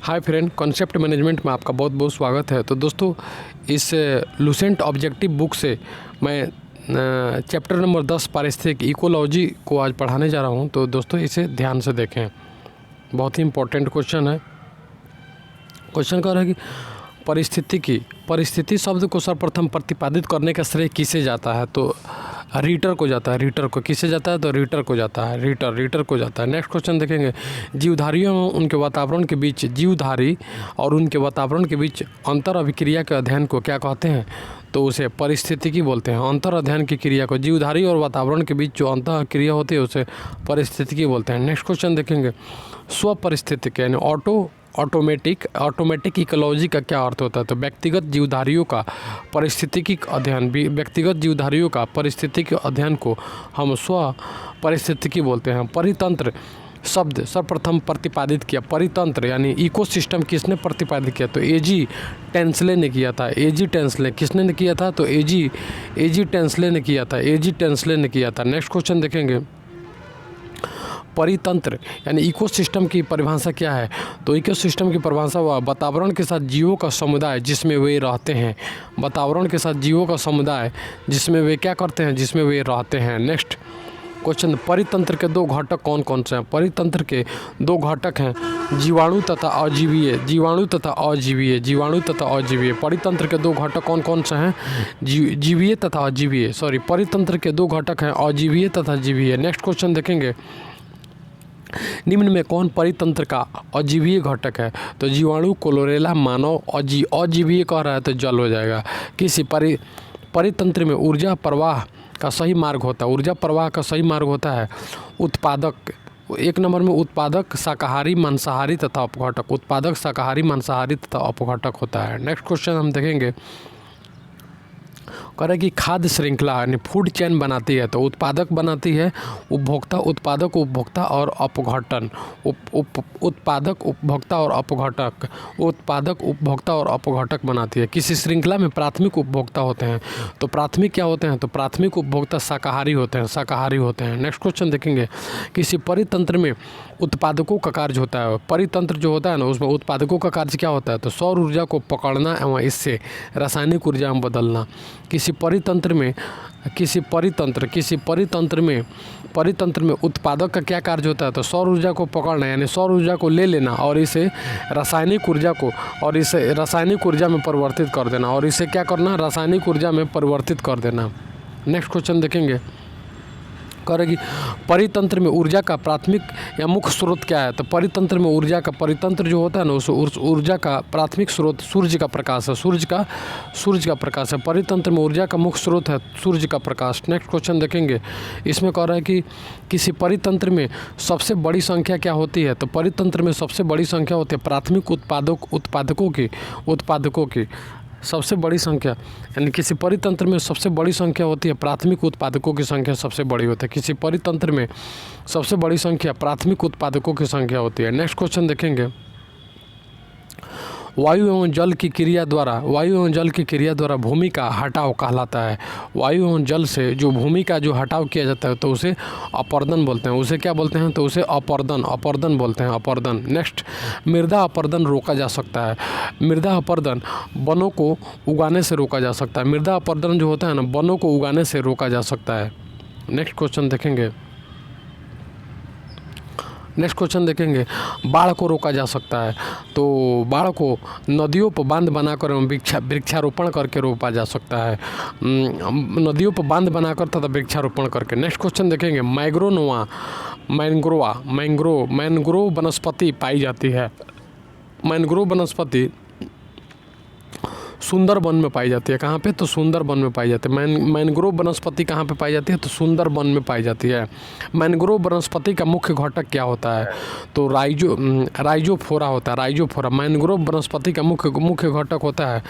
Hi friend, concept management में आपका बहुत बहुत स्वागत है। तो दोस्तों, इस लुसेंट ऑब्जेक्टिव बुक से मैं चैप्टर नंबर 10 पारिस्थितिक इकोलॉजी को आज पढ़ाने जा रहा हूं। तो दोस्तों, इसे ध्यान से देखें, बहुत ही इम्पोर्टेंट क्वेश्चन है। क्वेश्चन कह रहा है कि परिस्थिति शब्द को सर्वप्रथम प्रतिपादित करने का श्रेय किसे जाता है? तो रीटर को जाता है। रीटर को किसे जाता है? तो रीटर को जाता है। रीटर को जाता है। नेक्स्ट क्वेश्चन देखेंगे, जीवधारियों उनके वातावरण के बीच जीवधारी और उनके वातावरण के बीच अंतर अभिक्रिया के अध्ययन को क्या कहते हैं? तो उसे परिस्थितिकी बोलते हैं। अंतर अध्ययन की क्रिया को, जीवधारी और वातावरण के बीच जो अंतर क्रिया होती है उसे परिस्थितिकी बोलते हैं। नेक्स्ट क्वेश्चन देखेंगे, स्वपरिस्थितिक यानी ऑटोमेटिक इकोलॉजी का क्या अर्थ होता है? तो व्यक्तिगत जीवधारियों का पारिस्थितिकी अध्ययन, व्यक्तिगत जीवधारियों का पारिस्थितिकी अध्ययन को हम स्व परिस्थितिकी बोलते हैं। परितंत्र शब्द सर्वप्रथम प्रतिपादित किया, परितंत्र यानी इकोसिस्टम किसने प्रतिपादित किया? तो एजी टेंसले ने किया था। एजी टेंसले किसने किया था? तो एजी टेंसले ने किया था। एजी टेंसले ने किया था। नेक्स्ट क्वेश्चन देखेंगे, परितंत्र यानी इकोसिस्टम की परिभाषा क्या है? तो इकोसिस्टम की परिभाषा हुआ वातावरण के साथ जीवों का समुदाय जिसमें वे रहते हैं। वातावरण के साथ जीवों का समुदाय जिसमें वे क्या करते हैं? जिसमें वे रहते हैं। नेक्स्ट क्वेश्चन, परितंत्र के दो घटक कौन कौन से हैं? परितंत्र के दो घटक हैं, जीवाणु तथा अजीवीय। जीवाणु तथा अजीवीय। जीवाणु तथा अजीवीय। परितंत्र के दो घटक कौन कौन से हैं? जीवीय तथा अजीवीय। परितंत्र के दो घटक हैं, अजीवीय तथा जीवीय। नेक्स्ट क्वेश्चन देखेंगे, निम्न में कौन परितंत्र का अजीवीय घटक है? तो जीवाणु, क्लोरेला, मानव। अजीवीय कह रहा है तो जल हो जाएगा। किसी परितंत्र में ऊर्जा प्रवाह का सही मार्ग होता है। ऊर्जा प्रवाह का सही मार्ग होता है उत्पादक। एक नंबर में उत्पादक, शाकाहारी, मांसाहारी तथा अपघटक। उत्पादक, शाकाहारी, मांसाहारी तथा अपघटक होता है। नेक्स्ट क्वेश्चन हम देखेंगे, कह रहे कि खाद्य श्रृंखला यानी फूड चेन बनाती है। तो उत्पादक बनाती है उपभोक्ता, उत्पादक, उपभोक्ता और अपघटन। उत्पादक, उपभोक्ता और अपघटक। उत्पादक, उपभोक्ता और अपघटक बनाती है। किसी श्रृंखला में प्राथमिक उपभोक्ता होते हैं। तो प्राथमिक क्या होते हैं? तो प्राथमिक उपभोक्ता शाकाहारी होते हैं। शाकाहारी होते हैं। नेक्स्ट क्वेश्चन देखेंगे, किसी परितंत्र में उत्पादकों का कार्य होता है। परितंत्र जो होता है ना, उसमें उत्पादकों का कार्य क्या होता है? तो सौर ऊर्जा को पकड़ना एवं इससे रासायनिक ऊर्जा में बदलना। किसी परितंत्र में उत्पादक का क्या कार्य होता है? तो सौर ऊर्जा को पकड़ना यानी सौर ऊर्जा को ले लेना और इसे रासायनिक ऊर्जा में परिवर्तित कर देना। और इसे क्या करना? रासायनिक ऊर्जा में परिवर्तित कर देना। नेक्स्ट क्वेश्चन देखेंगे, करेगी परितंत्र में ऊर्जा का प्राथमिक या मुख्य स्रोत क्या है? तो परितंत्र में ऊर्जा का, परितंत्र जो होता है ना, उस ऊर्जा का प्राथमिक स्रोत सूर्य का प्रकाश है। सूर्य का प्रकाश है। परितंत्र में ऊर्जा का मुख्य स्रोत है सूर्य का प्रकाश। नेक्स्ट क्वेश्चन देखेंगे, इसमें कह रहा है कि किसी परितंत्र में सबसे बड़ी संख्या क्या होती है? तो परितंत्र में सबसे बड़ी संख्या होती है प्राथमिक उत्पादकों की सबसे बड़ी संख्या, यानी किसी परितंत्र में सबसे बड़ी संख्या होती है प्राथमिक उत्पादकों की संख्या सबसे बड़ी होती है। किसी परितंत्र में सबसे बड़ी संख्या प्राथमिक उत्पादकों की संख्या होती है। नेक्स्ट क्वेश्चन देखेंगे, वायु एवं जल की क्रिया द्वारा भूमि का हटाव कहलाता है। वायु एवं जल से जो भूमि का जो हटाव किया जाता है तो उसे अपरदन बोलते हैं। उसे क्या बोलते हैं? तो उसे अपरदन बोलते हैं। अपरदन। नेक्स्ट, मृदा अपरदन रोका जा सकता है। मृदा अपरदन वनों को उगाने से रोका जा सकता है। मृदा अपरदन जो होता है ना, वनों को उगाने से रोका जा सकता है। नेक्स्ट क्वेश्चन देखेंगे, बाढ़ को रोका जा सकता है। तो बाढ़ को नदियों पर बांध बनाकर एवं वृक्षारोपण करके रोका जा सकता है। नदियों पर बांध बनाकर तथा वृक्षारोपण करके। नेक्स्ट क्वेश्चन देखेंगे, मैंग्रोव वनस्पति पाई जाती है। मैंग्रोव वनस्पति सुंदरबन में पाई जाती है। कहाँ पे? तो सुंदरबन में पाई जाती है। मैंग्रोव वनस्पति कहाँ पे पाई जाती है? तो सुंदरबन में पाई जाती है। मैंग्रोव वनस्पति का मुख्य घटक क्या होता है? तो राइजोफोरा होता है। राइजोफोरा। मैंग्रोव वनस्पति का मुख्य घटक होता है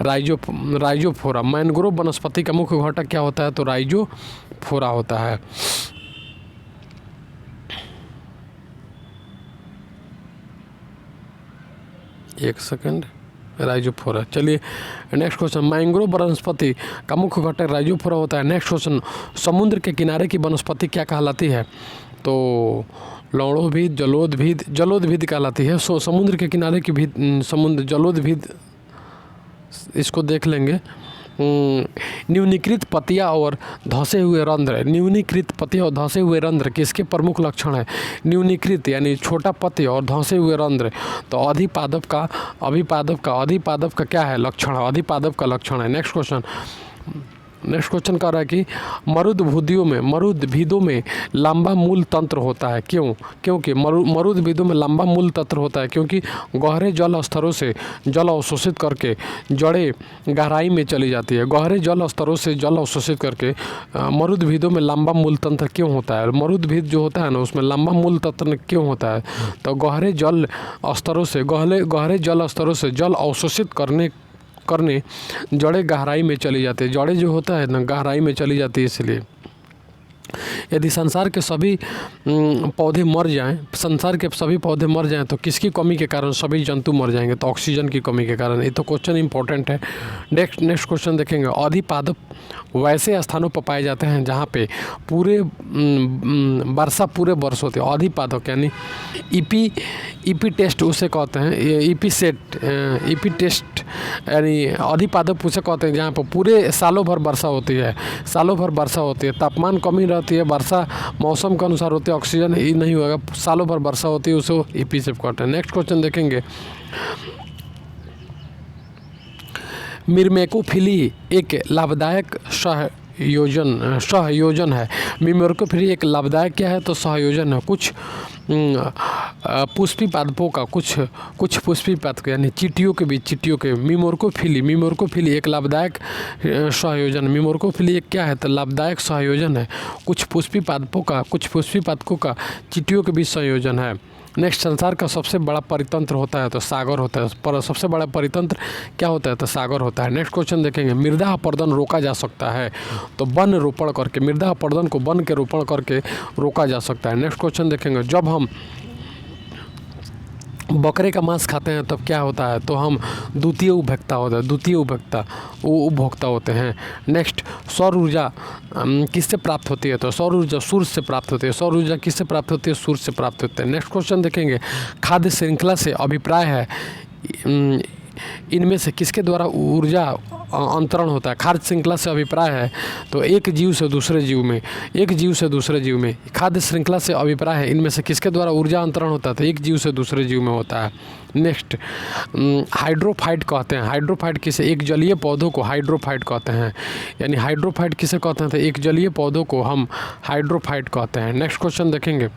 राइजोफोरा। मैंग्रोव वनस्पति का मुख्य घटक क्या होता है? तो राइजोफोरा होता है। एक सेकंड, राइजोफोरा। चलिए नेक्स्ट क्वेश्चन, मैंग्रोव वनस्पति का मुख्य घटक राइजोफोरा होता है। नेक्स्ट क्वेश्चन, समुद्र के किनारे की वनस्पति क्या कहलाती है? तो लवणोद्भिद, जलोद्भिद, जलोद्भिद कहलाती है। समुद्र के किनारे की भी समुद्र जलोद्भिद, इसको देख लेंगे। न्यूनीकृत पत्तियाँ और धंसे हुए रंध्र, न्यूनीकृत पत्तियाँ और धंसे हुए रंध्र किसके प्रमुख लक्षण है? न्यूनीकृत यानी छोटा पत्ती और धंसे हुए रंध्र, तो अधिपादप का क्या है लक्षण? अधिपादप का लक्षण है। नेक्स्ट क्वेश्चन कह रहा है कि मरुद्भिदों में लंबा मूल तंत्र होता है, क्यों? क्योंकि मरुद्भिदों में लंबा मूल तंत्र होता है क्योंकि गहरे जल स्तरों से जल अवशोषित करके जड़ें गहराई में चली जाती है। गहरे जल स्तरों से जल अवशोषित करके मरुद्भिदों में लंबा मूल तंत्र क्यों होता है? मरुद्भिद जो होता है ना, उसमें लंबा मूल तंत्र क्यों होता है? तो गहरे जल स्तरों से जल अवशोषित करने जड़ें गहराई में चली जाती है। जड़ें जो होता है ना, गहराई में चली जाती है। इसलिए यदि संसार के सभी पौधे मर जाएं तो किसकी कमी के कारण सभी जंतु मर जाएंगे? तो ऑक्सीजन की कमी के कारण। ये तो क्वेश्चन इंपॉर्टेंट है। नेक्स्ट क्वेश्चन देखेंगे। अधिपादप वैसे स्थानों पर पाए जाते हैं जहाँ पे वर्षा पूरे वर्ष होती है। अधिपादप यानी ईपी टेस्ट उसे कहते हैं, ईपी टेस्ट यानी अधिपादप उसे कहते हैं जहाँ पर पूरे सालों भर वर्षा होती है। तापमान कमी रहती है, वर्षा मौसम के अनुसार होती है, ऑक्सीजन ही नहीं होगा, सालों भर वर्षा होती है, उसे ईपी से कहते हैं। नेक्स्ट क्वेश्चन देखेंगे। मिर्मेकोफिली एक लाभदायक सहयोजन है। मिर्मेकोफिली एक लाभदायक क्या है? तो सहयोजन है। कुछ पुष्पी पादपों का कुछ पुष्पी पादप यानी चींटियों के मिर्मेकोफिली एक लाभदायक सहयोजन। मिर्मेकोफिली एक क्या है? तो लाभदायक सहयोजन है। कुछ पुष्पी पादपों का चींटियों के बीच संयोजन है। नेक्स्ट, संसार का सबसे बड़ा परितंत्र होता है तो सागर होता है। पर सबसे बड़ा परितंत्र क्या होता है? तो सागर होता है। नेक्स्ट क्वेश्चन देखेंगे। मृदा अपरदन रोका जा सकता है तो वन रोपण करके, मृदा अपरदन को वन के रोपण करके रोका जा सकता है। नेक्स्ट क्वेश्चन देखेंगे। जब हम बकरे का मांस खाते हैं तब क्या होता है? तो हम द्वितीय उपभोक्ता होते हैं। नेक्स्ट, सौर ऊर्जा किससे प्राप्त होती है? तो सौर ऊर्जा सूर्य से प्राप्त होती है। सौर ऊर्जा किससे प्राप्त होती है? सूर्य से प्राप्त होती है। नेक्स्ट क्वेश्चन देखेंगे। खाद्य श्रृंखला से अभिप्राय है इनमें से किसके द्वारा ऊर्जा अंतरण होता है? खाद्य श्रृंखला से अभिप्राय है तो एक जीव से दूसरे जीव में। खाद्य श्रृंखला से अभिप्राय है इनमें से किसके द्वारा ऊर्जा अंतरण होता है? तो एक जीव से दूसरे जीव में होता है। नेक्स्ट, हाइड्रोफाइट कहते हैं। हाइड्रोफाइट किसे? एक जलीय पौधों को हाइड्रोफाइट कहते हैं। यानी हाइड्रोफाइट किसे कहते हैं? तो एक जलीय पौधों को हम हाइड्रोफाइट कहते हैं। नेक्स्ट क्वेश्चन देखेंगे।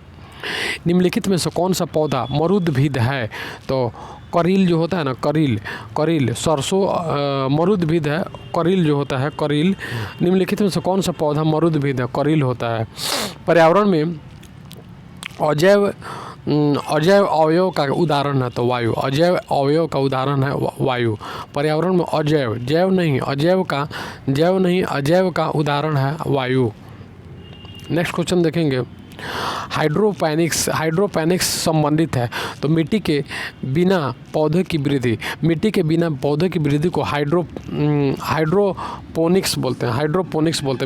निम्नलिखित में से कौन सा पौधा मरुद्भिद है? तो करील जो होता है ना, करील सरसों मरुद्भिद है। करील जो होता है, करील। निम्नलिखित में से कौन सा पौधा मरुद्भिद है? करील होता है। पर्यावरण में अजैव अवयव का उदाहरण है तो वायु। अजैव अवयव का उदाहरण है वायु। पर्यावरण में अजैव का उदाहरण है वायु। नेक्स्ट क्वेश्चन देखेंगे। हाइड्रोपोनिक्स संबंधित है तो मिट्टी के बिना पौधे की वृद्धि को हाइड्रोपोनिक्स बोलते हैं।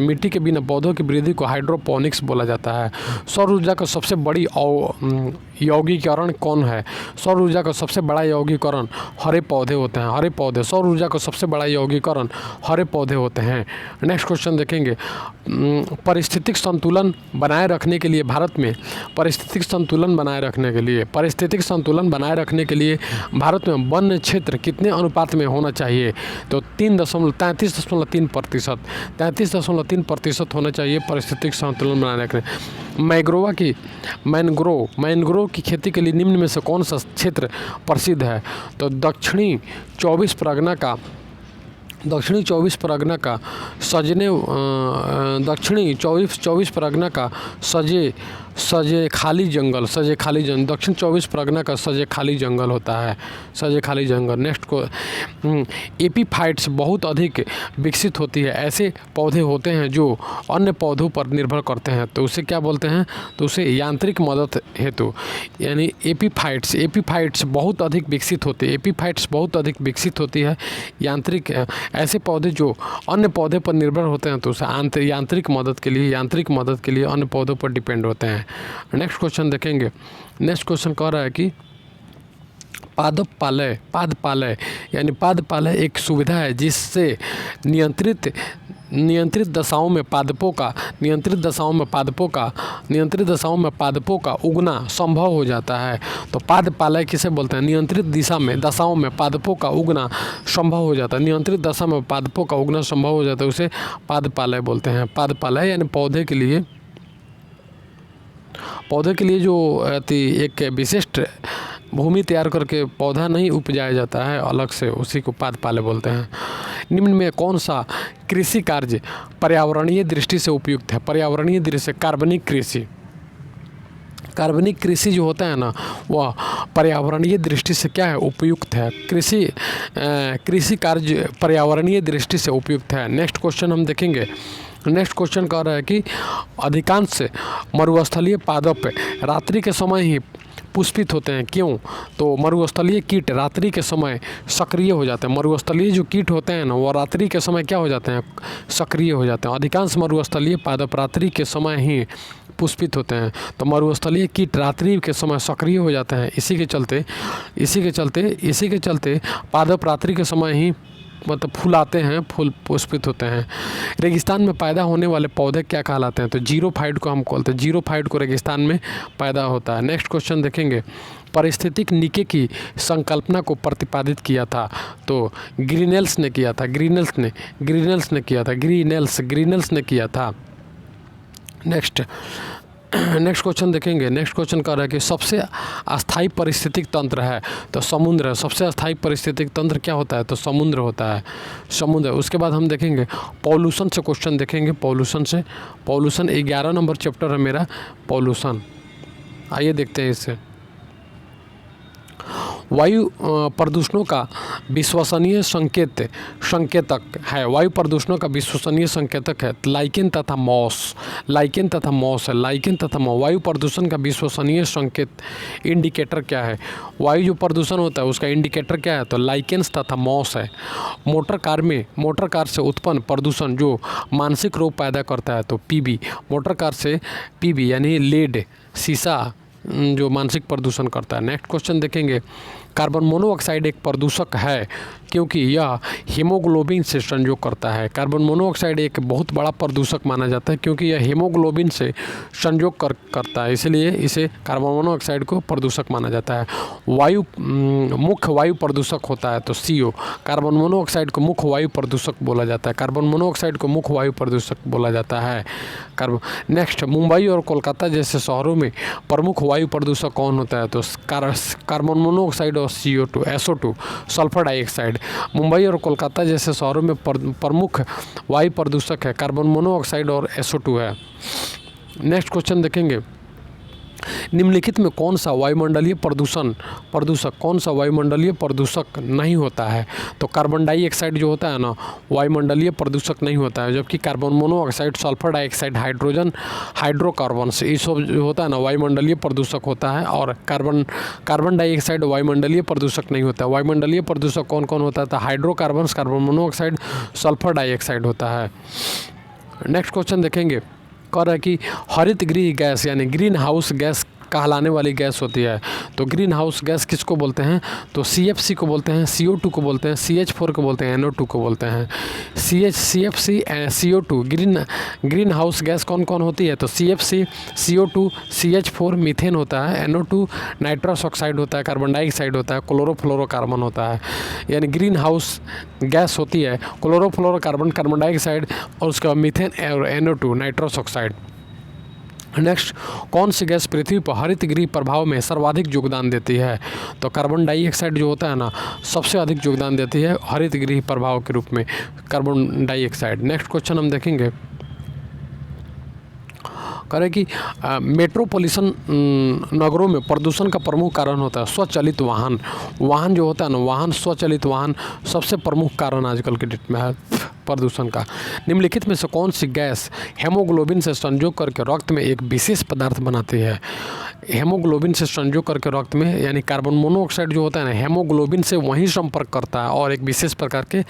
मिट्टी के बिना पौधों की वृद्धि को हाइड्रोपोनिक्स बोला जाता है। सौर ऊर्जा का सबसे बड़ी यौगिकीकरण कौन है? सौर ऊर्जा का सबसे बड़ा यौगिकीकरण हरे पौधे होते हैं। सौर ऊर्जा का सबसे बड़ा यौगिकीकरण हरे पौधे होते हैं। नेक्स्ट क्वेश्चन देखेंगे। पारिस्थितिक संतुलन बनाए रखने के लिए भारत में पारिस्थितिक संतुलन बनाए रखने के लिए भारत में वन क्षेत्र कितने अनुपात में होना चाहिए? तो 33.3% होना चाहिए पारिस्थितिक संतुलन बनाए रखने। मैंग्रोव की खेती के लिए निम्न में से कौन सा क्षेत्र प्रसिद्ध है? तो दक्षिणी 24 परगना का सजे खाली जंगल दक्षिण 24 परगना का सजे खाली जंगल होता है। नेक्स्ट को एपीफाइट्स बहुत अधिक विकसित होती है। ऐसे पौधे होते हैं जो अन्य पौधों पर निर्भर करते हैं तो उसे क्या बोलते हैं? तो उसे यांत्रिक मदद हेतु यानी एपीफाइट्स बहुत अधिक विकसित होती है। यांत्रिक ऐसे पौधे जो अन्य पौधे पर निर्भर होते हैं तो उसे यांत्रिक मदद के लिए अन्य पौधों पर डिपेंड होते हैं। हैं। नेक्स्ट क्वेश्चन देखेंगे। नेक्स्ट क्वेश्चन कह रहा है कि पादपालय यानी पादपालय एक सुविधा है जिससे नियंत्रित दशाओं में पादपों का उगना संभव हो जाता है। तो पादपालय किसे बोलते हैं? नियंत्रित दशाओं में पादपों का उगना संभव हो जाता है। नियंत्रित दशा में पादपों का उगना संभव हो जाता है, उसे पादपालय बोलते हैं। पादपालय यानी पौधे के लिए जो एक विशिष्ट भूमि तैयार करके पौधा नहीं उपजाया जाता है अलग से, उसी को पादपालय बोलते हैं। निम्न में कौन सा कृषि कार्य पर्यावरणीय दृष्टि से उपयुक्त है? पर्यावरणीय दृष्टि से कार्बनिक कृषि जो होता है ना, वह पर्यावरणीय दृष्टि से क्या है? उपयुक्त है। कृषि कार्य पर्यावरणीय दृष्टि से उपयुक्त है। नेक्स्ट क्वेश्चन हम देखेंगे। नेक्स्ट क्वेश्चन कह रहा है कि अधिकांश मरुस्थलीय पादप रात्रि के समय ही पुष्पित होते हैं, क्यों? तो मरुस्थलीय कीट रात्रि के समय सक्रिय हो जाते हैं। मरुस्थलीय जो कीट होते हैं ना, वो रात्रि के समय क्या हो जाते हैं? सक्रिय हो जाते हैं। अधिकांश मरुस्थलीय पादप रात्रि के समय ही पुष्पित होते हैं। तो मरुस्थलीय कीट रात्रि के समय सक्रिय हो जाते हैं। इसी के चलते पादप रात्रि के समय ही मतलब फूलाते हैं, फूल पुष्पित होते हैं। रेगिस्तान में पैदा होने वाले पौधे क्या कहलाते हैं? तो जीरोफाइट को हम बोलते हैं। जीरोफाइट को रेगिस्तान में पैदा होता है। नेक्स्ट क्वेश्चन देखेंगे। पारिस्थितिक नीचे की संकल्पना को प्रतिपादित किया था, तो ग्रीनेल्स ने किया था। ग्रीनेल्स ने किया था। नेक्स्ट क्वेश्चन देखेंगे। नेक्स्ट क्वेश्चन कह रहा है कि सबसे अस्थायी पारिस्थितिक तंत्र है, तो समुद्र है। सबसे अस्थायी पारिस्थितिक तंत्र क्या होता है? तो समुद्र होता है, समुद्र। उसके बाद हम देखेंगे पॉल्यूशन से क्वेश्चन देखेंगे। पॉल्यूशन 11 नंबर चैप्टर है मेरा, पॉल्यूशन। आइए देखते हैं इससे। वायु प्रदूषणों का विश्वसनीय संकेतक है। वायु प्रदूषणों का विश्वसनीय संकेतक है लाइकेन तथा मॉस है। वायु प्रदूषण का विश्वसनीय संकेत इंडिकेटर क्या है? वायु जो प्रदूषण होता है उसका इंडिकेटर क्या है? तो लाइकेन्स तथा मॉस है। मोटर कार से उत्पन्न प्रदूषण जो मानसिक रोग पैदा करता है, तो पीबी। मोटर कार से पीबी यानी लेड, शीशा जो मानसिक प्रदूषण करता है। नेक्स्ट क्वेश्चन देखेंगे। कार्बन मोनोऑक्साइड एक प्रदूषक है क्योंकि यह हीमोग्लोबिन से संयोग करता है। कार्बन मोनोऑक्साइड एक बहुत बड़ा प्रदूषक माना जाता है क्योंकि यह हीमोग्लोबिन से संयोग करता है, इसलिए इसे कार्बन मोनोऑक्साइड को प्रदूषक माना जाता है। मुख्य वायु प्रदूषक होता है, तो CO। कार्बन मोनोऑक्साइड को मुख्य वायु प्रदूषक बोला जाता है। नेक्स्ट, मुंबई और कोलकाता जैसे शहरों में प्रमुख वायु प्रदूषक कौन होता है? तो कार्बन मोनोऑक्साइड और CO2 SO2 sulphur dioxide. Mumbai और कोलकाता जैसे शहरों में प्रमुख वायु प्रदूषक है कार्बन मोनोऑक्साइड और SO2 है। नेक्स्ट क्वेश्चन देखेंगे। निम्नलिखित में कौन सा वायुमंडलीय प्रदूषक नहीं होता है? तो कार्बन डाइऑक्साइड जो होता है ना, वायुमंडलीय प्रदूषक नहीं होता है, जबकि carbon monoxide, sulphur dioxide, hydrocarbons ये सब जो होता है ना वायुमंडलीय प्रदूषक होता है, और कार्बन डाइऑक्साइड वायुमंडलीय प्रदूषक नहीं होता है। वायुमंडलीय प्रदूषक कौन कौन होता है? तो hydrocarbons, carbon monoxide, sulphur dioxide होता है। नेक्स्ट क्वेश्चन देखेंगे। कह रहा है कि हरित गृह गैस यानी ग्रीन हाउस गैस कहलाने वाली गैस होती है, तो ग्रीन हाउस गैस किसको बोलते हैं? तो CFC को बोलते हैं, CO2 को बोलते हैं, CH4 को बोलते हैं, NO2 को बोलते हैं। CFC CO2 green house gas कौन कौन होती है? तो CFC CO2 CH4 मीथेन होता है, NO2 नाइट्रस ऑक्साइड होता है, कार्बन डाइऑक्साइड होता है, क्लोरोफ्लोरोकार्बन होता है। यानी ग्रीन हाउस गैस होती है क्लोरोफ्लोरोकार्बन, कार्बन डाइऑक्साइड और उसके बाद मीथेन और NO2 नाइट्रस ऑक्साइड। नेक्स्ट, कौन सी गैस पृथ्वी पर हरित गृह प्रभाव में सर्वाधिक योगदान देती है? तो कार्बन डाइऑक्साइड जो होता है ना, सबसे अधिक योगदान देती है हरित गृह प्रभाव के रूप में कार्बन डाइऑक्साइड। नेक्स्ट क्वेश्चन हम देखेंगे। करें कि मेट्रोपॉलिटन नगरों में प्रदूषण का प्रमुख कारण होता है स्वचालित वाहन जो होता है ना, स्वचालित वाहन सबसे प्रमुख कारण आजकल के डेट में है प्रदूषण का। निम्नलिखित में से कौन सी गैस हेमोग्लोबिन से संयोग करके रक्त में एक विशेष पदार्थ बनाती है? हेमोग्लोबिन से संयोग करके रक्त में, यानी कार्बन मोनोऑक्साइड जो होता है ना, हेमोग्लोबिन से वहीं संपर्क करता है और एक विशेष प्रकार के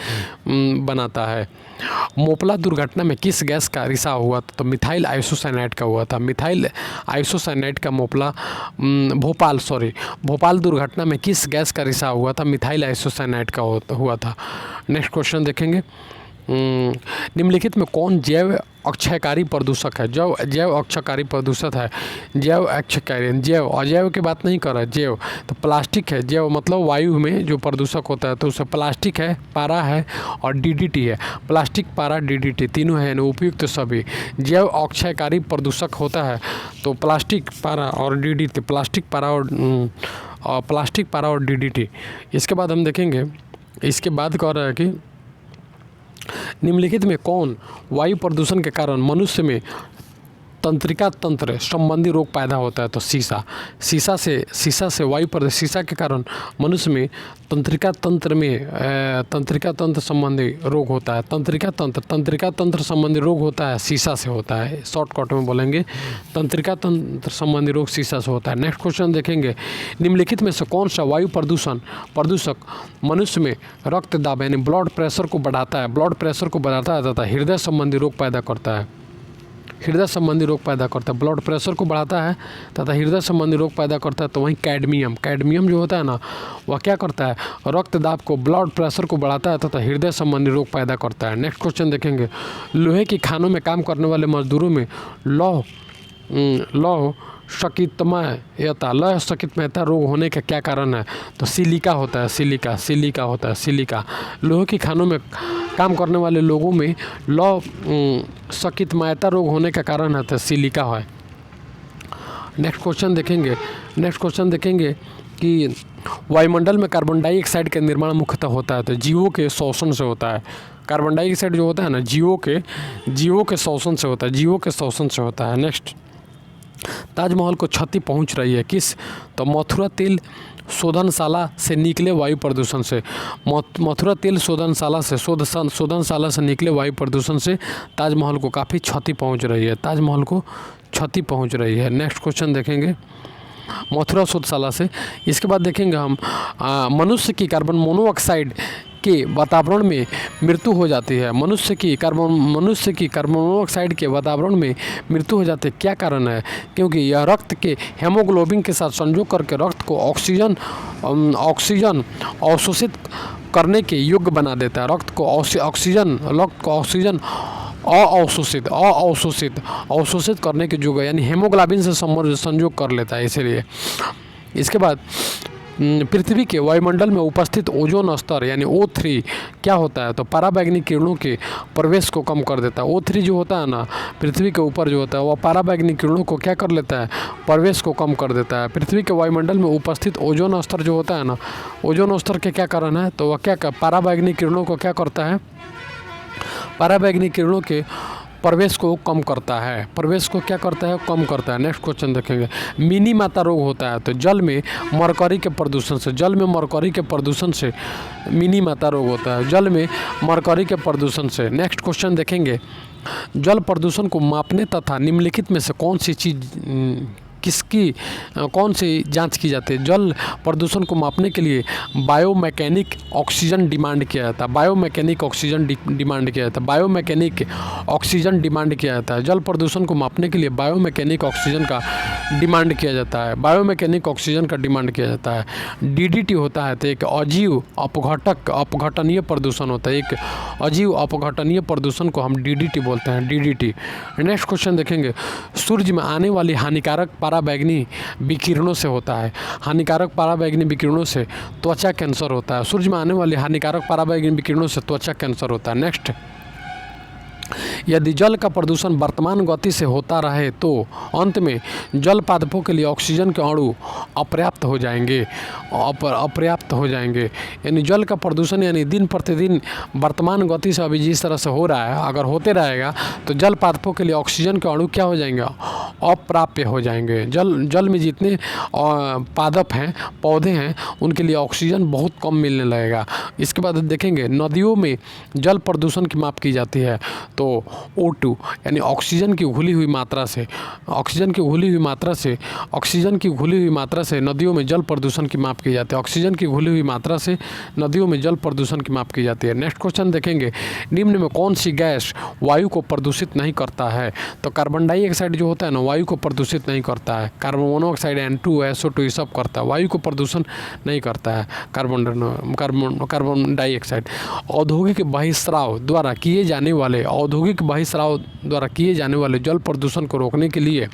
बनाता है। मोपला दुर्घटना में किस गैस का रिसाव हुआ था? तो मिथाइल आइसोसाइनाइड का हुआ था। मिथाइल आइसोसाइनाइड का भोपाल दुर्घटना में किस गैस का रिसाव हुआ था? मिथाइल आइसोसाइनाइड का हुआ था। नेक्स्ट क्वेश्चन देखेंगे, निम्नलिखित में कौन जैव अक्षयकारी प्रदूषक है? जैव अक्षयकारी प्रदूषक है जैव अक्षयकारी। जैव अजैव की बात नहीं कर रहा है, जैव तो प्लास्टिक है। जैव मतलब वायु में जो प्रदूषक होता है, तो उससे प्लास्टिक है, पारा है और डीडीटी है। प्लास्टिक, पारा, डीडीटी तीनों है उपयुक्त सभी। जैव अक्षयकारी प्रदूषक होता है तो प्लास्टिक, पारा और डीडीटी। प्लास्टिक, पारा और डीडीटी। इसके बाद हम देखेंगे, इसके बाद कह रहा है कि निम्नलिखित में कौन वायु प्रदूषण के कारण मनुष्य में तंत्रिका तंत्र संबंधी रोग पैदा होता है? तो शीशा से वायु प्रदूषण, शीशा के कारण मनुष्य में तंत्रिका तंत्र संबंधी रोग होता है। तंत्रिका तंत्र संबंधी रोग होता है, शीशा से होता है। शॉर्टकट में बोलेंगे, तंत्रिका तंत्र संबंधी रोग शीशा से होता है। नेक्स्ट क्वेश्चन देखेंगे, निम्नलिखित में से कौन सा वायु प्रदूषक मनुष्य में रक्त दाब यानी ब्लड प्रेशर को बढ़ाता है? ब्लड प्रेशर को बढ़ाता है तथा हृदय संबंधी रोग पैदा करता है। ब्लड प्रेशर को बढ़ाता है तथा हृदय संबंधी रोग पैदा करता है। तो वहीं कैडमियम जो होता है ना, वह क्या करता है? रक्त दाब को, ब्लड प्रेशर को बढ़ाता है तथा हृदय संबंधी रोग पैदा करता है। नेक्स्ट क्वेश्चन देखेंगे, लोहे की खानों में काम करने वाले मजदूरों में लौह सकितमयता रोग होने का क्या कारण है? तो सिलिका होता है। लोहे की खानों में काम करने वाले लोगों में लौह सकितमयता रोग होने का कारण है तो सिलिका है। नेक्स्ट क्वेश्चन देखेंगे कि वायुमंडल में कार्बन डाइऑक्साइड का निर्माण मुख्यतः होता है तो जीवों के श्वसन से होता है। कार्बन डाइऑक्साइड जो होता है ना, जीवों के श्वसन से होता है। नेक्स्ट, ताजमहल को क्षति पहुंच रही है किस? तो मथुरा तेल शोधनशाला से निकले वायु प्रदूषण से। मथुरा तेल शोधनशाला से निकले वायु प्रदूषण से ताजमहल को काफ़ी क्षति पहुंच रही है। नेक्स्ट क्वेश्चन देखेंगे, मथुरा शोधशाला से। इसके बाद देखेंगे हम मनुष्य की कार्बन मोनोऑक्साइड के वातावरण में मृत्यु हो जाती है। मनुष्य की कार्बन मोनोऑक्साइड के वातावरण में मृत्यु हो जाती है, क्या कारण है? क्योंकि यह रक्त के हेमोग्लोबिन के साथ संयोग करके रक्त को ऑक्सीजन अवशोषित करने के योग्य बना देता है। रक्त को ऑक्सीजन अवशोषित करने के योग्य, यानी हेमोग्लोबिन से संयोग कर लेता है, इसीलिए। इसके बाद पृथ्वी के वायुमंडल में उपस्थित ओजोन स्तर यानी O3 क्या होता है? तो पराबैंगनी किरणों के प्रवेश को कम कर देता है। O3 जो होता है ना, पृथ्वी के ऊपर जो होता है, वह पराबैंगनी किरणों को क्या कर लेता है? प्रवेश को कम कर देता है। पृथ्वी के वायुमंडल में उपस्थित ओजोन स्तर जो होता है ना, ओजोन स्तर के क्या कारण है? तो वह क्या पराबैंगनी किरणों को क्या करता है? पराबैंगनी किरणों के प्रवेश को कम करता है। कम करता है। नेक्स्ट क्वेश्चन देखेंगे, मिनी माता रोग होता है तो जल में मरकरी के प्रदूषण से मिनी माता रोग होता है, जल में मरकरी के प्रदूषण से। नेक्स्ट क्वेश्चन देखेंगे, जल प्रदूषण को मापने तथा निम्नलिखित में से कौन सी जांच की जाती है? जल प्रदूषण को मापने के लिए बायोमैकेनिक ऑक्सीजन डिमांड किया जाता है। बायोमैकेनिक ऑक्सीजन डिमांड किया जाता है। जल प्रदूषण को मापने के लिए बायोमैकेनिक ऑक्सीजन का डिमांड किया जाता है। डीडीटी होता है तो एक अजीव अपघटनीय प्रदूषण होता है। एक अजीव अपघटनीय प्रदूषण को हम डीडीटी बोलते हैं, डीडीटी। नेक्स्ट क्वेश्चन देखेंगे, सूर्य में आने वाली हानिकारक पराबैंगनी विकिरणों से होता है। हानिकारक पराबैंगनी विकिरणों से त्वचा कैंसर होता है। सूर्य में आने वाली हानिकारक पराबैंगनी विकिरणों से त्वचा कैंसर होता है। नेक्स्ट, यदि जल का प्रदूषण वर्तमान गति से होता रहे तो अंत में जल पादपों के लिए ऑक्सीजन के अणु अपर्याप्त हो जाएंगे, अपर्याप्त हो जाएंगे। यानी जल का प्रदूषण यानी दिन प्रतिदिन वर्तमान गति से अभी जिस तरह से हो रहा है, अगर होते रहेगा तो जल पादपों के लिए ऑक्सीजन के अणु क्या हो जाएंगे, अप्राप्य हो जाएंगे। जल में जितने पादप हैं, पौधे हैं, उनके लिए ऑक्सीजन बहुत कम मिलने लगेगा। इसके बाद देखेंगे नदियों में जल प्रदूषण की माप की जाती है तो O2 यानी ऑक्सीजन की घुली हुई मात्रा से, ऑक्सीजन की घुली हुई मात्रा से नदियों में जल प्रदूषण की माप की जाती है। ऑक्सीजन की घुली हुई मात्रा से नदियों में जल प्रदूषण की माप की जाती है। नेक्स्ट क्वेश्चन देखेंगे, निम्न में कौन सी गैस वायु को प्रदूषित नहीं करता है? तो कार्बन डाइऑक्साइड जो होता है ना, वायु को प्रदूषित नहीं करता है। कार्बन मोनोऑक्साइड, N2, SO2 ये सब करता है, वायु को प्रदूषण नहीं करता है कार्बन डाइऑक्साइड। औद्योगिक बहिस्राव द्वारा किए जाने वाले जल प्रदूषण को रोकने के लिए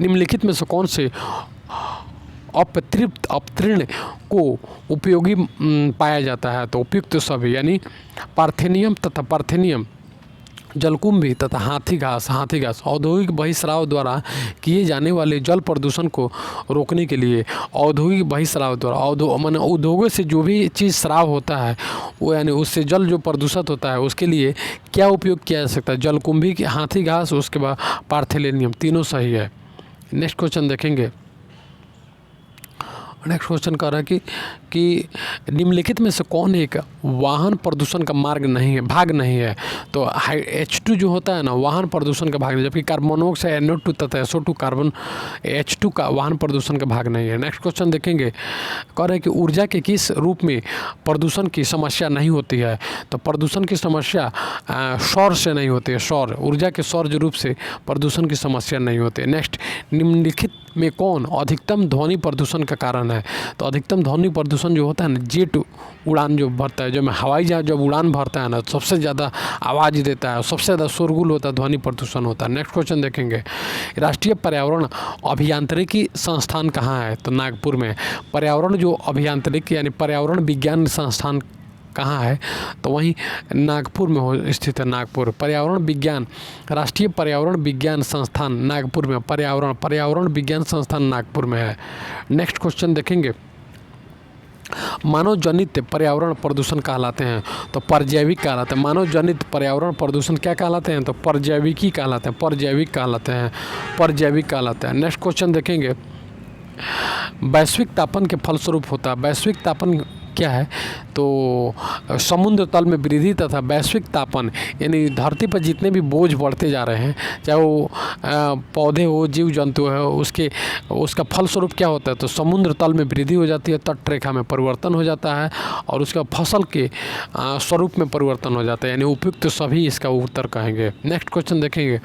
निम्नलिखित में से कौन से अपतृण को उपयोगी पाया जाता है? तो उपयुक्त सभी यानी पार्थेनियम, जलकुंभी तथा हाथी घास। औद्योगिक बहिस्राव द्वारा किए जाने वाले जल प्रदूषण को रोकने के लिए औद्योगिक बहिस्राव द्वारा माने उद्योगों से जो भी चीज़ स्राव होता है वो यानी उससे जल जो प्रदूषित होता है उसके लिए क्या उपयोग किया जा सकता है? जलकुंभी, हाथी घास, उसके बाद पार्थेनियम, तीनों सही है। नेक्स्ट क्वेश्चन देखेंगे। नेक्स्ट क्वेश्चन कह रहा है कि निम्नलिखित में से कौन एक वाहन प्रदूषण का भाग नहीं है? तो H2 जो होता है ना, वाहन प्रदूषण का भाग नहीं, जबकि कार्बन मोनोऑक्साइड, NO2 तथा SO2 कार्बन H2 का वाहन प्रदूषण का भाग नहीं है। नेक्स्ट क्वेश्चन देखेंगे, कह रहे हैं कि ऊर्जा के किस रूप में प्रदूषण की समस्या नहीं होती है? तो प्रदूषण की समस्या सौर से नहीं होती है। ऊर्जा के सौर रूप से प्रदूषण की समस्या नहीं होती है। नेक्स्ट, निम्नलिखित में कौन अधिकतम ध्वनि प्रदूषण का कारण है? तो अधिकतम ध्वनि प्रदूषण जो होता है ना, जेट उड़ान जो भरता है, जो हवाई जहाज जब उड़ान भरता है ना, सबसे ज़्यादा आवाज़ देता है, सबसे ज़्यादा शोरगुल होता है, ध्वनि प्रदूषण होता है। नेक्स्ट क्वेश्चन देखेंगे, राष्ट्रीय पर्यावरण अभियांत्रिकी संस्थान कहाँ है? तो नागपुर में। पर्यावरण जो अभियांत्रिकी यानी पर्यावरण विज्ञान संस्थान कहाँ है? तो वहीं नागपुर में स्थित है। नागपुर पर्यावरण विज्ञान, राष्ट्रीय पर्यावरण विज्ञान संस्थान नागपुर में, पर्यावरण विज्ञान संस्थान नागपुर में है। नेक्स्ट क्वेश्चन देखेंगे, मानव जनित पर्यावरण प्रदूषण कहलाते हैं तो परजैविक कहलाते हैं। मानव जनित पर्यावरण प्रदूषण क्या कहलाते हैं? तो परजैविक कहलाते हैं। नेक्स्ट क्वेश्चन देखेंगे, वैश्विक तापन के फलस्वरूप होता है। वैश्विक तापन क्या है? तो समुद्र तल में वृद्धि तथा वैश्विक तापन यानी धरती पर जितने भी बोझ बढ़ते जा रहे हैं, चाहे वो पौधे हो, जीव जंतु है, उसका फलस्वरूप क्या होता है? तो समुद्र तल में वृद्धि हो जाती है, तटरेखा में परिवर्तन हो जाता है और उसका फसल के स्वरूप में परिवर्तन हो जाता है, यानी उपयुक्त सभी इसका उत्तर कहेंगे। नेक्स्ट क्वेश्चन देखेंगे,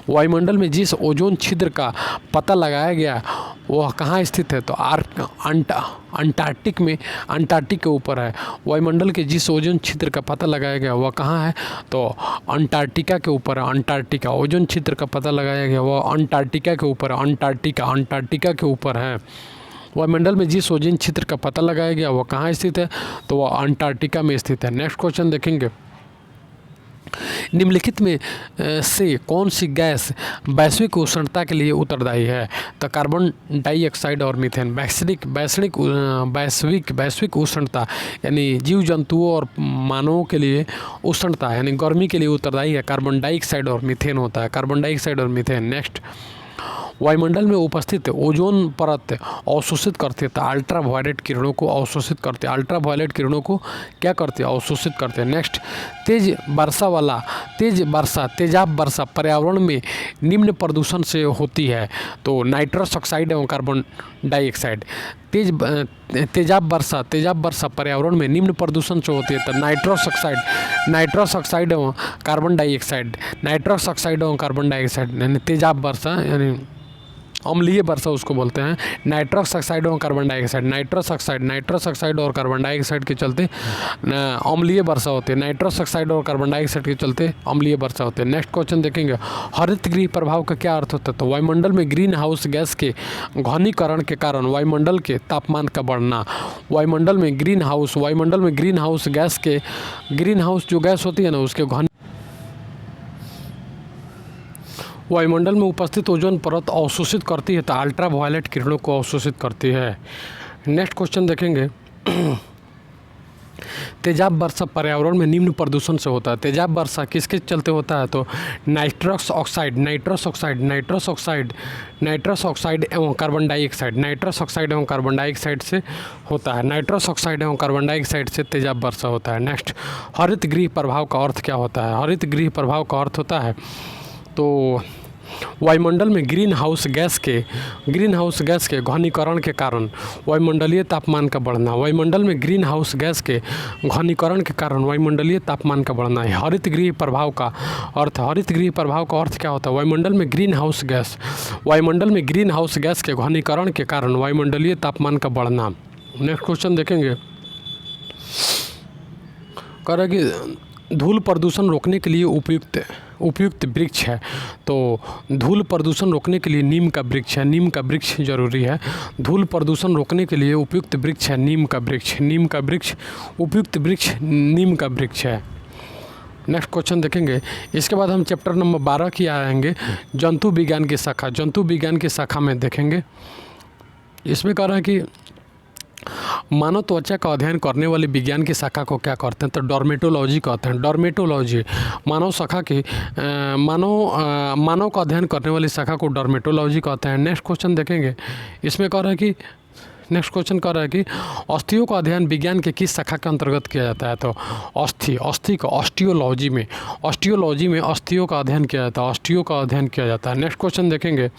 वायुमंडल में जिस ओजोन छिद्र का पता लगाया गया वह कहाँ स्थित है? तो अंटार्कटिक के ऊपर है। वायुमंडल के जिस ओजोन छिद्र का पता लगाया गया वह कहाँ है? तो अंटार्कटिका के ऊपर है। अंटार्कटिका, ओजोन छिद्र का पता लगाया गया वह अंटार्कटिका के ऊपर है। अंटार्कटिका के ऊपर है। वायुमंडल में जिस ओजोन छिद्र का पता लगाया गया वह कहाँ स्थित है? तो वह अंटार्कटिका में स्थित है। नेक्स्ट क्वेश्चन देखेंगे, निम्नलिखित में से कौन सी गैस वैश्विक उष्णता के लिए उत्तरदायी है? तो कार्बन डाइऑक्साइड और मीथेन। वैश्विक उष्णता यानी जीव जंतुओं और मानवों के लिए उष्णता यानी गर्मी के लिए उत्तरदायी है कार्बन डाइऑक्साइड और मीथेन होता है। नेक्स्ट, वायुमंडल में उपस्थित ओजोन परत अवशोषित करती है, तो अल्ट्रावायलेट किरणों को अवशोषित करते हैं। अल्ट्रावायलेट किरणों को क्या करते हैं? अवशोषित करते हैं। नेक्स्ट, तेजाब वर्षा पर्यावरण में निम्न प्रदूषण से होती है, तो नाइट्रस ऑक्साइड एवं कार्बन डाइऑक्साइड। तेजाब वर्षा पर्यावरण में निम्न प्रदूषण से होती है, तो नाइट्रस ऑक्साइड एवं कार्बन डाइऑक्साइड। यानी तेजाब वर्षा यानी अम्लीय वर्षा उसको बोलते हैं। नाइट्रस ऑक्साइड और कार्बन डाइऑक्साइड, नाइट्रस ऑक्साइड और कार्बन डाइऑक्साइड के चलते अम्लीय वर्षा होती है। नाइट्रस ऑक्साइड और कार्बन डाइऑक्साइड के चलते अम्लीय वर्षा होती है। नेक्स्ट क्वेश्चन देखेंगे, हरित गृह प्रभाव का क्या अर्थ होता है? तो वायुमंडल में ग्रीन हाउस गैस के घनीकरण के कारण वायुमंडल के तापमान का बढ़ना। वायुमंडल में ग्रीन हाउस गैस जो गैस होती है ना उसके वायुमंडल में उपस्थित ओजोन परत अवशोषित करती है तो अल्ट्रा वायलेट किरणों को अवशोषित करती है। नेक्स्ट क्वेश्चन देखेंगे, तेजाब वर्षा पर्यावरण में निम्न प्रदूषण से होता है। तेजाब वर्षा किसके चलते होता है? तो नाइट्रस ऑक्साइड एवं कार्बन डाइऑक्साइड, नाइट्रस ऑक्साइड एवं कार्बन डाइऑक्साइड से होता है। नाइट्रस ऑक्साइड एवं कार्बन डाइऑक्साइड से तेजाब वर्षा होता है। नेक्स्ट, हरित गृह प्रभाव का अर्थ क्या होता है? हरित गृह प्रभाव का अर्थ होता है तो वायुमंडल में ग्रीन हाउस गैस के घनीकरण के कारण वायुमंडलीय तापमान का बढ़ना। वायुमंडल में ग्रीन हाउस गैस के घनीकरण के कारण वायुमंडलीय तापमान का बढ़ना है हरित गृह प्रभाव का अर्थ। हरित गृह प्रभाव का अर्थ क्या होता है? वायुमंडल में ग्रीन हाउस गैस के घनीकरण के कारण वायुमंडलीय तापमान का बढ़ना। नेक्स्ट क्वेश्चन देखेंगे, कह रहा है कि धूल प्रदूषण रोकने के लिए उपयुक्त वृक्ष है। तो धूल प्रदूषण रोकने के लिए नीम का वृक्ष है। नीम का वृक्ष जरूरी है। धूल प्रदूषण रोकने के लिए उपयुक्त वृक्ष है नीम का वृक्ष। उपयुक्त वृक्ष नीम का वृक्ष है। नेक्स्ट क्वेश्चन देखेंगे, इसके बाद हम चैप्टर नंबर 12 की आएंगे, जंतु विज्ञान की शाखा में देखेंगे। इसमें कह रहा है कि मानव त्वचा का अध्ययन करने वाले विज्ञान की शाखा को क्या कहते हैं? तो डर्मेटोलॉजी कहते हैं। डर्मेटोलॉजी मानव का अध्ययन करने वाली शाखा को डर्मेटोलॉजी कहते हैं। नेक्स्ट क्वेश्चन देखेंगे, इसमें कह रहा है कि अस्थियों का अध्ययन विज्ञान के किस शाखा के अंतर्गत किया जाता है? तो अस्थि का ऑस्टियोलॉजी में अस्थियों का अध्ययन किया जाता है। नेक्स्ट क्वेश्चन देखेंगे,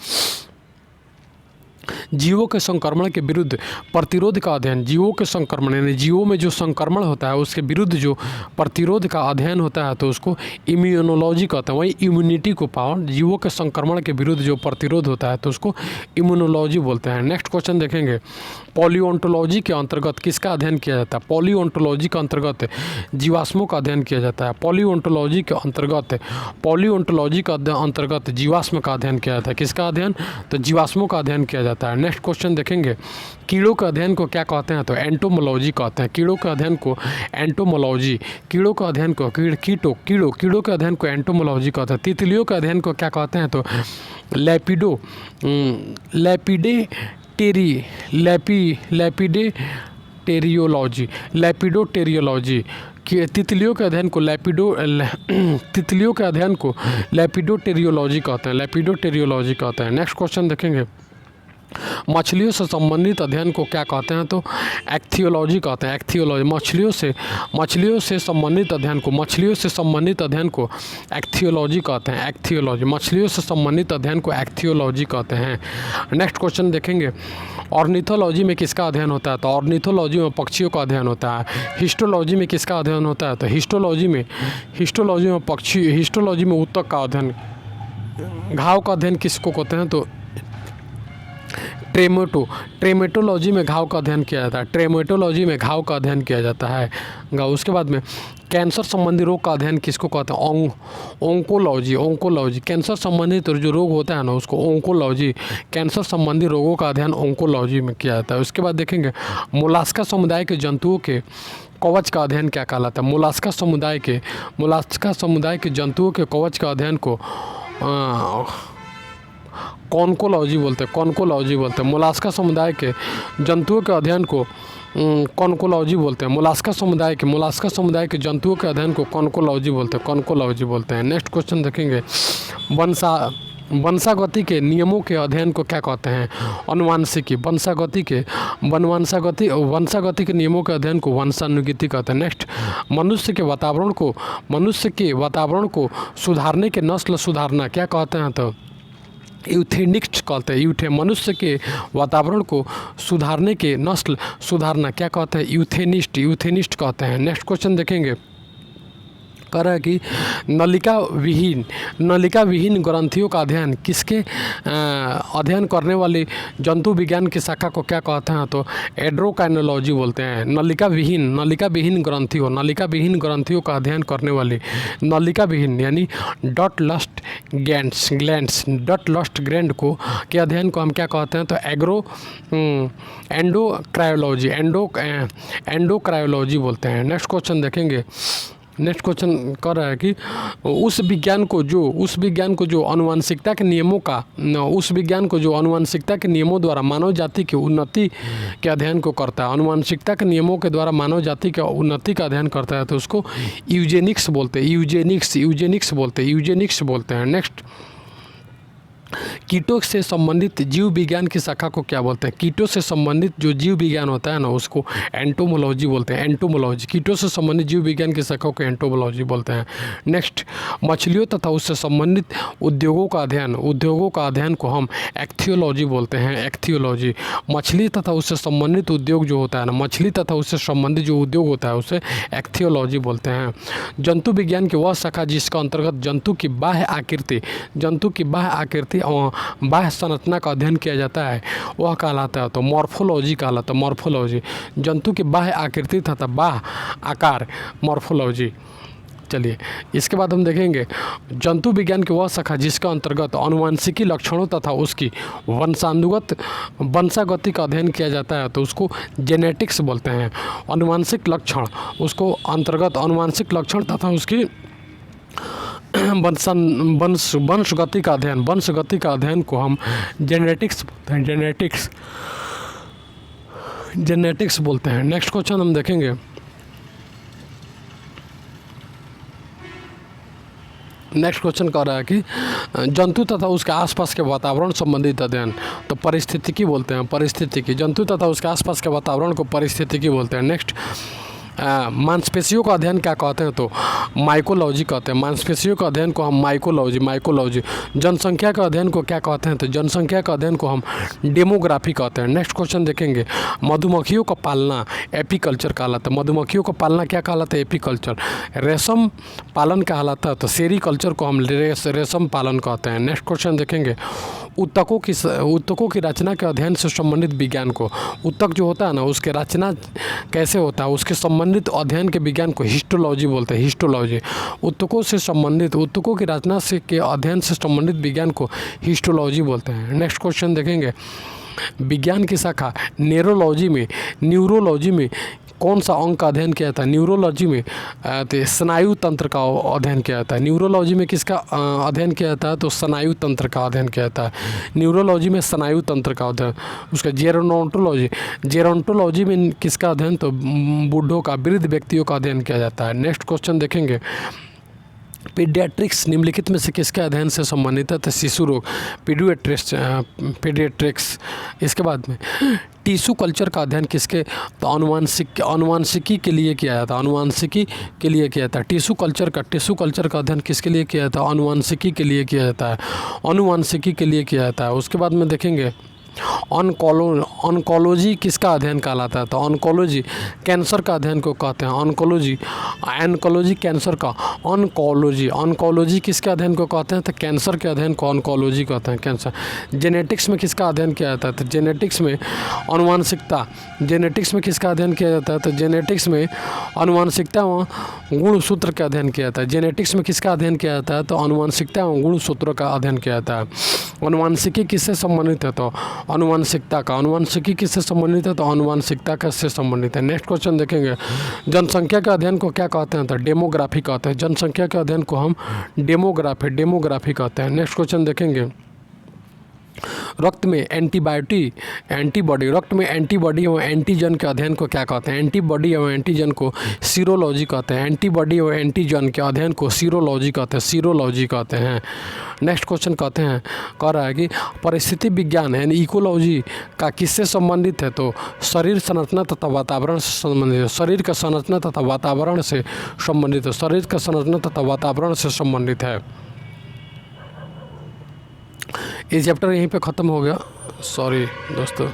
जीवों के संक्रमण के विरुद्ध प्रतिरोध का अध्ययन। जीवों के संक्रमण यानी जीवों में जो संक्रमण होता है उसके विरुद्ध जो प्रतिरोध का अध्ययन होता है तो उसको इम्यूनोलॉजी कहते हैं। वही इम्यूनिटी को पावर, जीवों के संक्रमण के विरुद्ध जो प्रतिरोध होता है तो उसको इम्यूनोलॉजी बोलते हैं। नेक्स्ट क्वेश्चन देखेंगे, पॉलियोंटोलॉजी के अंतर्गत किसका अध्ययन किया जाता है? पॉलियोंटोलॉजी के अंतर्गत जीवाश्मों का अध्ययन किया जाता है। पॉलियोंटोलॉजी के अंतर्गत जीवाश्म का अध्ययन किया जाता है। किसका अध्ययन? तो जीवाश्मों का अध्ययन किया जाता है। नेक्स्ट क्वेश्चन देखेंगे, कीड़ों के अध्ययन को क्या कहते हैं? तो एंटोमोलॉजी कहते हैं। कीड़ों के अध्ययन को एंटोमोलॉजी, कीड़ों के अध्ययन को एंटोमोलॉजी कहते हैं। तितलियों के अध्ययन को क्या कहते हैं? तो लैपिडोटेरियोलॉजी। तितलियों के अध्ययन को लैपिडोटेरियोलॉजी कहते हैं। नेक्स्ट क्वेश्चन देखेंगे, मछलियों से संबंधित अध्ययन को क्या कहते हैं? तो एक्थियोलॉजी कहते हैं। मछलियों से संबंधित अध्ययन को एक्थियोलॉजी कहते हैं। एक्थियोलॉजी कहते हैं। नेक्स्ट क्वेश्चन देखेंगे, ऑर्निथोलॉजी में किसका अध्ययन होता है? तो ऑर्निथोलॉजी में पक्षियों का अध्ययन होता है। हिस्टोलॉजी में किसका अध्ययन होता है? तो हिस्टोलॉजी में ऊतक का अध्ययन। घाव का अध्ययन किसको कहते हैं? तो ट्रेमेटोलॉजी में घाव का अध्ययन किया जाता है। उसके बाद में कैंसर संबंधी रोग का अध्ययन किसको कहते हैं? ओंकोलॉजी। कैंसर संबंधित जो रोग होता है ना उसको ओंकोलॉजी, कैंसर संबंधी रोगों का अध्ययन ओंकोलॉजी में किया जाता है। उसके बाद देखेंगे, मोलास्का समुदाय के जंतुओं के कवच का अध्ययन क्या कहलाता है? मोलास्का समुदाय के जंतुओं के कवच का अध्ययन को कॉन्कोलॉजी बोलते हैं। मोलास्का समुदाय के जंतुओं के अध्ययन को कॉन्कोलॉजी बोलते हैं। मोलास्का समुदाय के जंतुओं के अध्ययन को कॉन्कोलॉजी बोलते हैं। नेक्स्ट क्वेश्चन देखेंगे, वंशागति के नियमों के अध्ययन को क्या कहते हैं? अनुवांशिकी। वंशागति के नियमों के अध्ययन को वंशानुगति कहते हैं। नेक्स्ट, मनुष्य के वातावरण को सुधारने के नस्ल सुधारना क्या कहते हैं? तो यूथेनिस्ट कहते हैं। मनुष्य के वातावरण को सुधारने के नस्ल सुधारना क्या कहते हैं? यूथेनिस्ट कहते हैं। नेक्स्ट क्वेश्चन देखेंगे, कह रहा है कि नलिका विहीन ग्रंथियों का अध्ययन किसके अध्ययन करने वाली जंतु विज्ञान की शाखा को क्या कहते हैं? तो एंडोक्राइनोलॉजी बोलते हैं। नलिका विहीन ग्रंथियों का अध्ययन करने वाली नलिका विहीन यानी डॉट लस्ट ग्लैंड को के अध्ययन को हम क्या कहते हैं? तो एंडोक्रायोलॉजी बोलते हैं। नेक्स्ट क्वेश्चन देखेंगे, नेक्स्ट क्वेश्चन कर रहा है कि उस विज्ञान को जो आनुवंशिकता के नियमों का उस विज्ञान को जो आनुवंशिकता के नियमों द्वारा मानव जाति की उन्नति के अध्ययन को करता है, आनुवंशिकता के नियमों के द्वारा मानव जाति के उन्नति का अध्ययन करता है, तो उसको यूजेनिक्स बोलते हैं। यूजेनिक्स बोलते हैं। नेक्स्ट, कीटों से संबंधित जीव विज्ञान की शाखा को क्या बोलते हैं? कीटों से संबंधित जो जीव विज्ञान होता है ना, उसको एंटोमोलॉजी बोलते हैं। एंटोमोलॉजी, कीटों से संबंधित जीव विज्ञान की शाखा को एंटोमोलॉजी बोलते हैं। नेक्स्ट, मछलियों तथा उससे संबंधित उद्योगों का अध्ययन को हम एक्थियोलॉजी बोलते हैं। एक्थियोलॉजी, मछली तथा उससे संबंधित उद्योग जो होता है ना, मछली तथा उससे संबंधित जो उद्योग होता है उसे एक्थियोलॉजी बोलते हैं। जंतु विज्ञान की वह शाखा जिसका अंतर्गत जंतु की बाह्य आकृति और बाह्य संरचना का अध्ययन किया जाता है, वह कहलाता है तो मॉर्फोलॉजी कहलाता है। मॉर्फोलॉजी, जंतु की बाह्य आकृति तथा बाह्य आकार, मॉर्फोलॉजी। चलिए, इसके बाद हम देखेंगे जंतु विज्ञान की वह शाखा जिसका अंतर्गत आनुवंशिकी लक्षणों तथा उसकी वंशागति का अध्ययन किया जाता है, तो उसको जेनेटिक्स बोलते हैं। आनुवंशिक लक्षण, उसको अंतर्गत आनुवंशिक लक्षण तथा उसकी वंशगति का अध्ययन को हम जेनेटिक्स बोलते हैं। नेक्स्ट क्वेश्चन हम देखेंगे, नेक्स्ट क्वेश्चन कह रहा है कि जंतु तथा उसके आसपास के वातावरण संबंधित अध्ययन, तो पारिस्थितिकी बोलते हैं। पारिस्थितिकी, जंतु तथा उसके आसपास के वातावरण को पारिस्थितिकी बोलते हैं। नेक्स्ट, मांसपेशियों का अध्ययन क्या कहते हैं? तो माइकोलॉजी कहते हैं। मांसपेशियों का अध्ययन को हम माइकोलॉजी। जनसंख्या का अध्ययन को क्या कहते हैं? तो जनसंख्या का अध्ययन को हम डेमोग्राफी कहते हैं। नेक्स्ट क्वेश्चन देखेंगे, मधुमक्खियों का पालना एपीकल्चर कहलाता है। मधुमक्खियों का पालना क्या कहलाता है? एपीकल्चर। रेशम पालन कहलाता है, तो सेरीकल्चर को हम रेशम पालन कहते हैं। नेक्स्ट क्वेश्चन देखेंगे, ऊतकों की रचना के अध्ययन से संबंधित विज्ञान को, ऊतक जो होता है ना, उसके रचना कैसे होता है उसके संबंधित अध्ययन के विज्ञान को हिस्टोलॉजी बोलते हैं। हिस्टोलॉजी, ऊतकों की रचना से के अध्ययन से संबंधित विज्ञान को हिस्टोलॉजी बोलते हैं। नेक्स्ट क्वेश्चन देखेंगे, विज्ञान की शाखा न्यूरोलॉजी में कौन सा अंग का अध्ययन किया जाता है? न्यूरोलॉजी में स्नायु तंत्र का अध्ययन किया जाता है। न्यूरोलॉजी में किसका अध्ययन किया जाता है? तो स्नायु तंत्र का अध्ययन किया जाता है। न्यूरोलॉजी में स्नायु तंत्र का अध्ययन। उसका जेरोंटोलॉजी में किसका अध्ययन? तो बूढ़ों का, वृद्ध व्यक्तियों का अध्ययन किया जाता है। नेक्स्ट क्वेश्चन देखेंगे, पीडियाट्रिक्स निम्नलिखित में से किसके अध्ययन से संबंधित है? तो शिशु रोग, पीडियाट्रिक्स। इसके बाद में टिश्यू कल्चर का अध्ययन किसके? तो आनुवंशिकी के लिए किया जाता है। आनुवंशिकी के लिए किया जाता है। टिश्यू कल्चर का अध्ययन किसके लिए किया जाता है? आनुवंशिकी के लिए किया जाता है। आनुवंशिकी के लिए किया जाता है। उसके बाद में देखेंगे ऑन्कोलॉजी किसका अध्ययन कहलाता है? तो ऑन्कोलॉजी कैंसर का अध्ययन को कहते हैं। ऑन्कोलॉजी कैंसर का। ऑन्कोलॉजी किसके अध्ययन को कहते हैं? तो कैंसर के अध्ययन को ऑन्कोलॉजी कहते हैं। कैंसर। जेनेटिक्स में किसका अध्ययन किया जाता है? तो जेनेटिक्स में आनुवंशिकता। जेनेटिक्स में किसका अध्ययन किया जाता है? तो जेनेटिक्स में आनुवंशिकता व गुणसूत्र का अध्ययन किया जाता है। जेनेटिक्स में किसका अध्ययन किया जाता है? तो आनुवंशिकता व गुणसूत्र का अध्ययन किया जाता है। आनुवंशिकी किससे संबंधित है? तो आनुवंशिकता का। आनुवंशिकी किससे संबंधित है? तो आनुवंशिकता का से संबंधित है। नेक्स्ट क्वेश्चन देखेंगे, जनसंख्या के अध्ययन को क्या कहते हैं? तो डेमोग्राफी कहते हैं। जनसंख्या के अध्ययन को हम डेमोग्राफी कहते हैं। नेक्स्ट क्वेश्चन देखेंगे, रक्त में एंटीबॉडी और एंटीजन के अध्ययन को क्या कहते हैं? एंटीबॉडी और एंटीजन को सीरोलॉजी कहते हैं। एंटीबॉडी और एंटीजन के अध्ययन को सीरोलॉजी कहते हैं। नेक्स्ट क्वेश्चन कह रहा है कि परिस्थिति विज्ञान यानी इकोलॉजी का किससे संबंधित है? तो शरीर संरचना तथा वातावरण से संबंधित है। शरीर का संरचना तथा वातावरण से संबंधित है। ये चैप्टर यहीं पे ख़त्म हो गया। सॉरी दोस्तों।